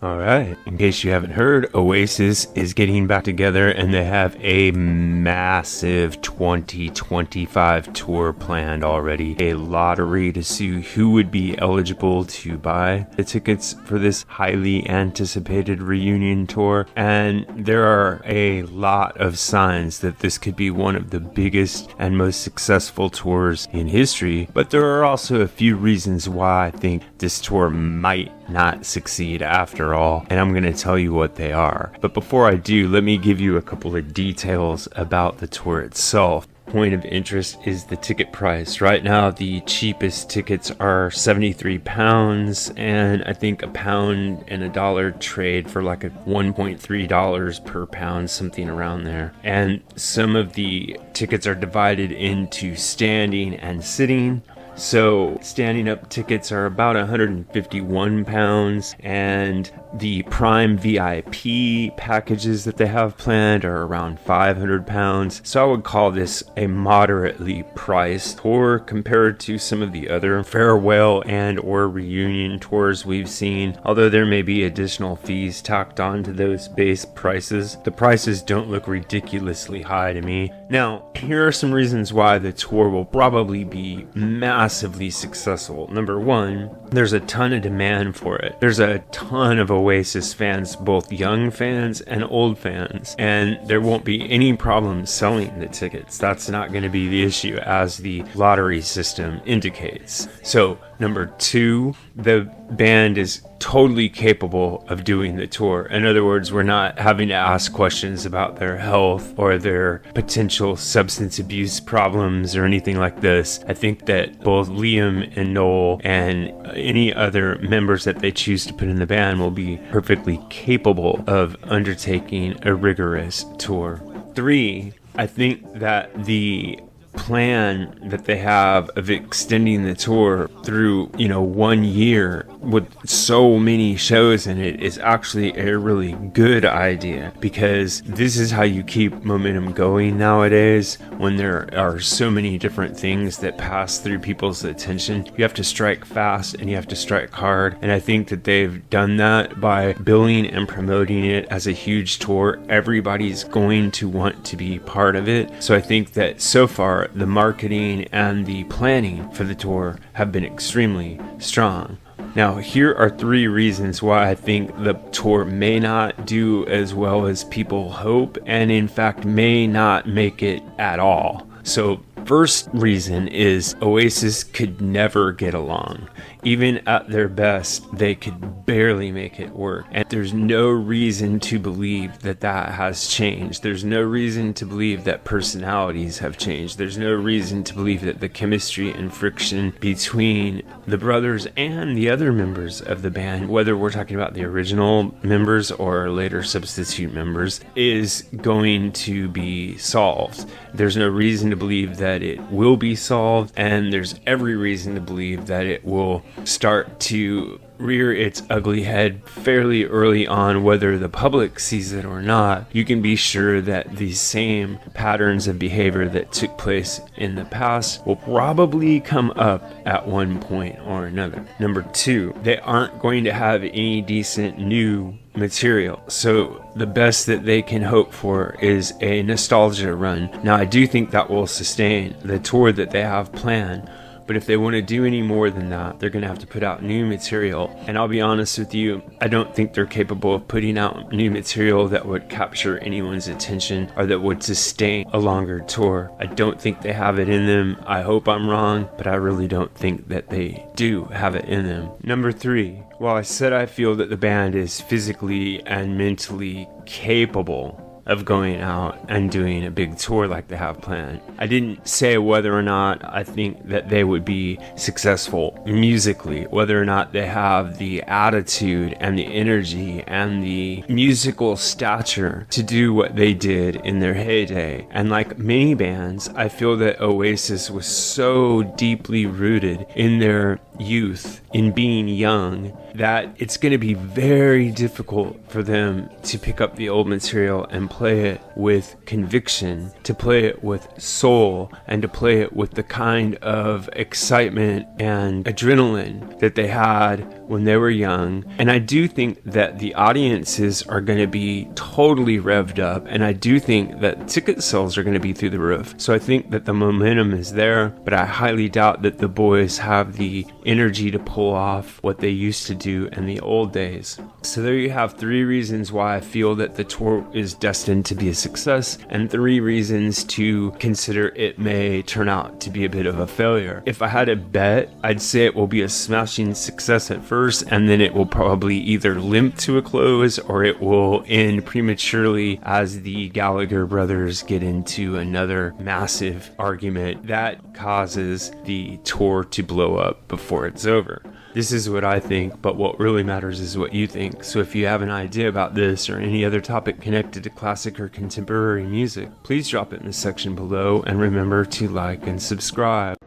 Alright, in case you haven't heard, Oasis is getting back together and they have a massive 2025 tour planned already. A lottery to see who would be eligible to buy the tickets for this highly anticipated reunion tour. And there are a lot of signs that this could be one of the biggest and most successful tours in history. But there are also a few reasons why I think this tour might not succeed after all, and I'm going to tell you what they are. But before I do, let me give you a couple of details about the tour itself. Point of interest is the ticket price. Right now, the cheapest tickets are £73, and I think £1 and $1 trade for like a $1.3 per pound, something around there. And some of the tickets are divided into standing and sitting. So standing up tickets are about £151, and the Prime VIP packages that they have planned are around £500. So I would call this a moderately priced tour compared to some of the other farewell and or reunion tours we've seen. Although there may be additional fees tacked on to those base prices, the prices don't look ridiculously high to me. Now, here are some reasons why the tour will probably be massively successful. Number one, there's a ton of demand for it. There's a ton of Oasis fans, both young fans and old fans, and there won't be any problem selling the tickets. That's not going to be the issue, as the lottery system indicates. So, number two, the band is totally capable of doing the tour. In other words, we're not having to ask questions about their health or their potential substance abuse problems or anything like this. I think that both Liam and Noel and any other members that they choose to put in the band will be perfectly capable of undertaking a rigorous tour. Three, I think that the plan that they have of extending the tour through 1 year with so many shows in it is actually a really good idea, because this is how you keep momentum going nowadays when there are so many different things that pass through people's attention. You have to strike fast and you have to strike hard, and I think that they've done that by billing and promoting it as a huge tour. Everybody's going to want to be part of it. So I think that so far the marketing and the planning for the tour have been extremely strong. Now, here are 3 reasons why I think the tour may not do as well as people hope, and in fact may not make it at all. So, first reason is Oasis could never get along. Even at their best, they could barely make it work. And there's no reason to believe that that has changed. There's no reason to believe that personalities have changed. There's no reason to believe that the chemistry and friction between the brothers and the other members of the band, whether we're talking about the original members or later substitute members, is going to be solved. There's no reason to believe that it will be solved, and there's every reason to believe that it will start to rear its ugly head fairly early on, whether the public sees it or not. You can be sure that the same patterns of behavior that took place in the past will probably come up at one point or another. Number 2, they aren't going to have any decent new material, so the best that they can hope for is a nostalgia run. Now, I do think that will sustain the tour that they have planned, but if they want to do any more than that, they're going to have to put out new material. And I'll be honest with you, I don't think they're capable of putting out new material that would capture anyone's attention or that would sustain a longer tour. I don't think they have it in them. I hope I'm wrong, but I really don't think that they do have it in them. Number 3, while I said I feel that the band is physically and mentally capable of going out and doing a big tour like they have planned, I didn't say whether or not I think that they would be successful musically, whether or not they have the attitude and the energy and the musical stature to do what they did in their heyday. And like many bands, I feel that Oasis was so deeply rooted in their youth, in being young, that it's going to be very difficult for them to pick up the old material and play it with conviction, to play it with soul, and to play it with the kind of excitement and adrenaline that they had when they were young. And I do think that the audiences are going to be totally revved up, and I do think that ticket sales are going to be through the roof. So I think that the momentum is there, but I highly doubt that the boys have the energy to pull off what they used to do in the old days. So there you have 3 reasons why I feel that the tour is destined to be a success, and 3 reasons to consider it may turn out to be a bit of a failure. If I had a bet, I'd say it will be a smashing success at first, and then it will probably either limp to a close or it will end prematurely as the Gallagher brothers get into another massive argument that causes the tour to blow up before it's over. This is what I think, but what really matters is what you think. So if you have an idea about this or any other topic connected to classic or contemporary music, please drop it in the section below, and remember to like and subscribe.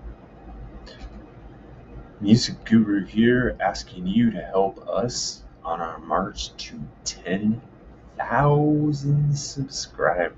Music Guru here, asking you to help us on our march to 10,000 subscribers.